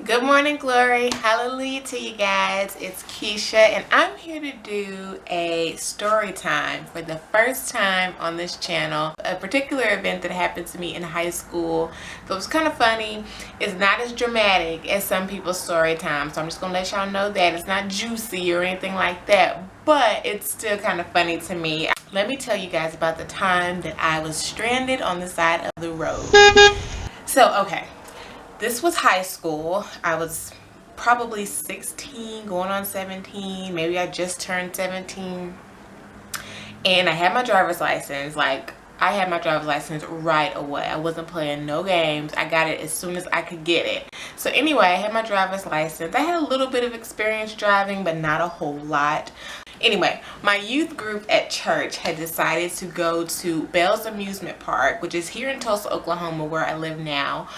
Good morning, glory. Hallelujah to you guys. It's Keisha, and I'm here to do a story time for the first time on this channel. A particular event that happened to me in high school that was kind of funny. It's not as dramatic as some people's story time, so I'm just gonna let y'all know that it's not juicy or anything like that, but it's still kind of funny to me. Let me tell you guys about the time that I was stranded on the side of the road. Okay. This was high school. I was probably 16, going on 17. Maybe I just turned 17. And I had my driver's license. I had my driver's license right away. I wasn't playing no games. I got it as soon as I could get it. So anyway, I had my driver's license. I had a little bit of experience driving, but not a whole lot. Anyway, my youth group at church had decided to go to Bell's Amusement Park, which is here in Tulsa, Oklahoma, where I live now.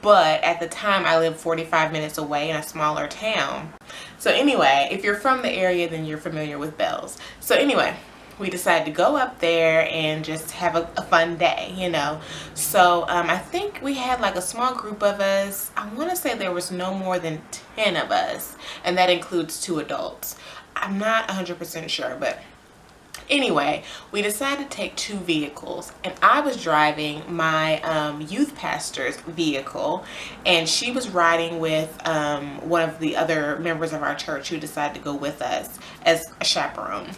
But at the time, I lived 45 minutes away in a smaller town. So anyway, if you're from the area, then you're familiar with Bell's. So anyway, we decided to go up there and just have a fun day, you know. So I think we had like a small group of us. I want to say there was no more than 10 of us, and that includes 2 adults. I'm not 100% sure, but anyway, we decided to take 2 vehicles, and I was driving my youth pastor's vehicle, and she was riding with one of the other members of our church who decided to go with us as a chaperone.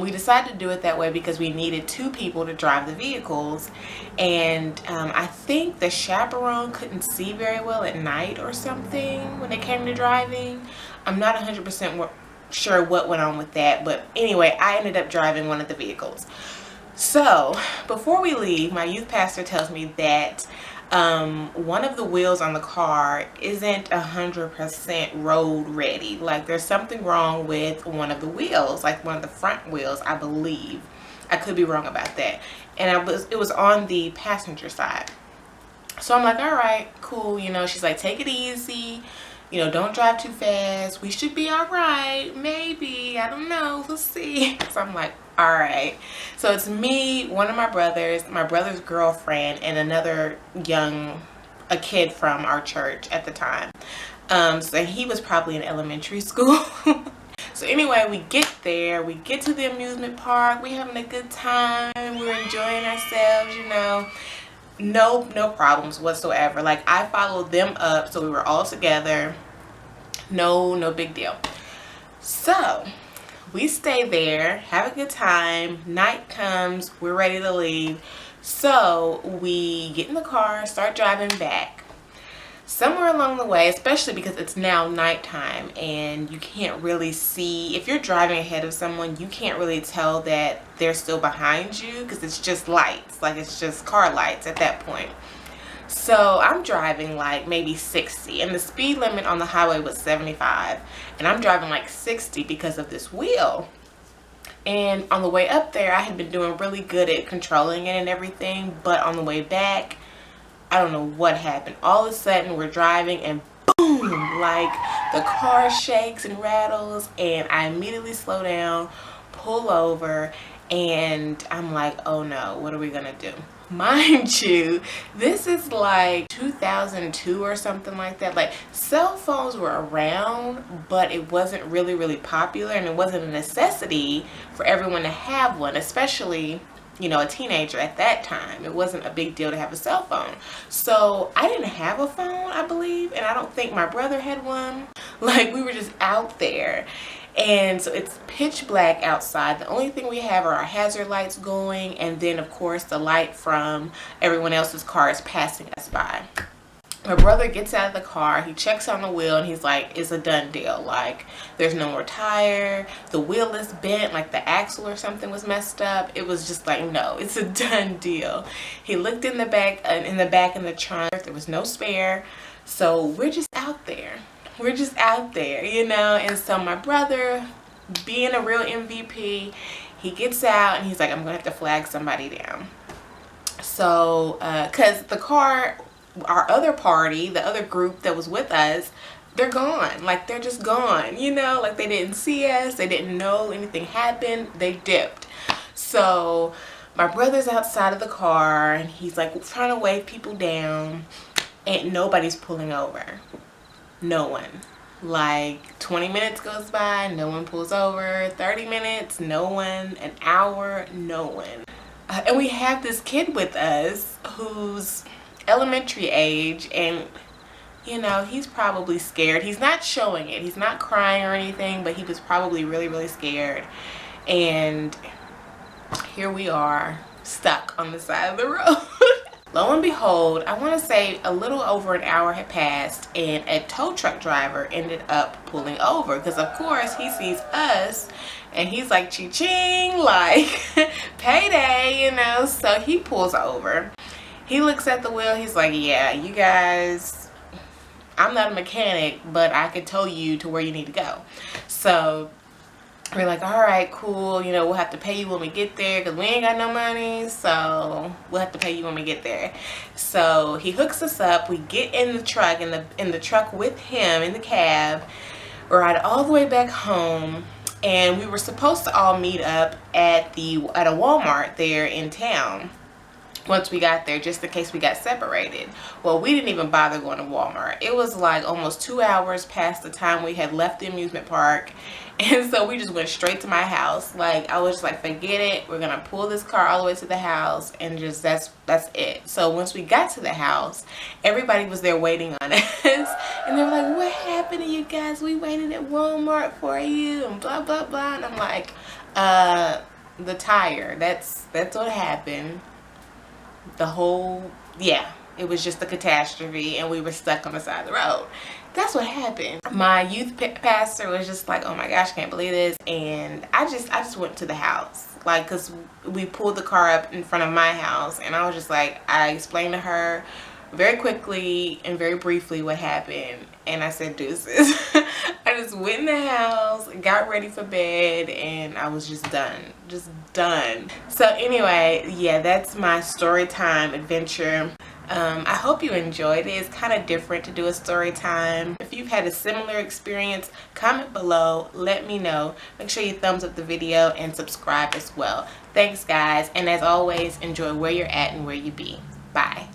We decided to do it that way because we needed 2 people to drive the vehicles, and I think the chaperone couldn't see very well at night or something when it came to driving. I'm not 100% sure what went on with that, but anyway, I ended up driving one of the vehicles. So before we leave, my youth pastor tells me that one of the wheels on the car isn't 100% road ready. Like there's something wrong with one of the wheels, like one of the front wheels, I believe. I could be wrong about that. And it was on the passenger side. So I'm like, all right, cool. You know, she's like, take it easy. You know, don't drive too fast. We should be all right. Maybe. I don't know. We'll see. So I'm like, all right. So it's me, one of my brother's girlfriend, and another a kid from our church at the time. So he was probably in elementary school. So anyway, we get there. We get to the amusement park. We're having a good time. We're enjoying ourselves, you know. No problems whatsoever. Like I followed them up, so we were all together. No big deal. So we stay there, have a good time. Night comes, we're ready to leave. So we get in the car, start driving back. Somewhere along the way, especially because it's now nighttime and you can't really see, if you're driving ahead of someone, you can't really tell that they're still behind you because it's just lights, like it's just car lights at that point. So I'm driving like maybe 60, and the speed limit on the highway was 75, and I'm driving like 60 because of this wheel. And on the way up there, I had been doing really good at controlling it and everything, but on the way back, I don't know what happened. All of a sudden we're driving and boom, like the car shakes and rattles, and I immediately slow down, pull over, and I'm like, oh no, what are we gonna do? Mind you, this is like 2002 or something like that. Like cell phones were around, but it wasn't really popular, and it wasn't a necessity for everyone to have one, especially, you know, a teenager at that time. It wasn't a big deal to have a cell phone. So I didn't have a phone, I believe, and I don't think my brother had one. Like we were just out there. And so it's pitch black outside. The only thing we have are our hazard lights going, and then of course the light from everyone else's car is passing us by. My brother gets out of the car, he checks on the wheel, and he's like, it's a done deal. Like, there's no more tire, the wheel is bent, like the axle or something was messed up. It was just like, no, it's a done deal. He looked in the back, in the trunk, there was no spare. So we're just out there. We're just out there, you know. And so my brother, being a real MVP, he gets out and he's like, I'm gonna have to flag somebody down. So, cause the car, our other party, the other group that was with us, they're gone. Like they're just gone, you know, like they didn't see us, they didn't know anything happened, they dipped. So my brother's outside of the car and he's like trying to wave people down. and nobody's pulling over. No one. Like 20 minutes goes by, no one pulls over. 30 minutes, no one. An hour, no one. And we have this kid with us who's elementary age, and you know, he's probably scared. He's not showing it. He's not crying or anything, but he was probably really, really scared. And here we are, stuck on the side of the road. Lo and behold, I want to say a little over an hour had passed, and a tow truck driver ended up pulling over because of course he sees us and he's like, ching, like payday, you know. So he pulls over. He looks at the wheel. He's like, yeah, you guys, I'm not a mechanic, but I could tow you to where you need to go. So we're like, all right, cool, you know, we'll have to pay you when we get there because we ain't got no money, so we'll have to pay you when we get there. So he hooks us up. We get in the truck, in the truck with him in the cab, ride all the way back home, and we were supposed to all meet up at a Walmart there in town once we got there, just in case we got separated. Well, we didn't even bother going to Walmart. It was like almost 2 hours past the time we had left the amusement park, and so we just went straight to my house. Like, I was just like, forget it, we're gonna pull this car all the way to the house, and just that's it. So once we got to the house, everybody was there waiting on us, and they were like, what happened to you guys? We waited at Walmart for you, and blah blah blah. And I'm like, the tire, that's what happened. The whole, yeah, it was just a catastrophe, and we were stuck on the side of the road. That's what happened. My youth pastor was just like, oh my gosh, can't believe this. And I just went to the house, like, because we pulled the car up in front of my house, and I was just like, I explained to her very quickly and very briefly what happened, and I said deuces. I just went in the house, got ready for bed, and I was just done. So anyway, yeah, that's my story time adventure. I hope you enjoyed it. It's kind of different to do a story time. If you've had a similar experience, comment below, let me know. Make sure you thumbs up the video and subscribe as well. Thanks guys, and as always, enjoy where you're at and where you be. Bye.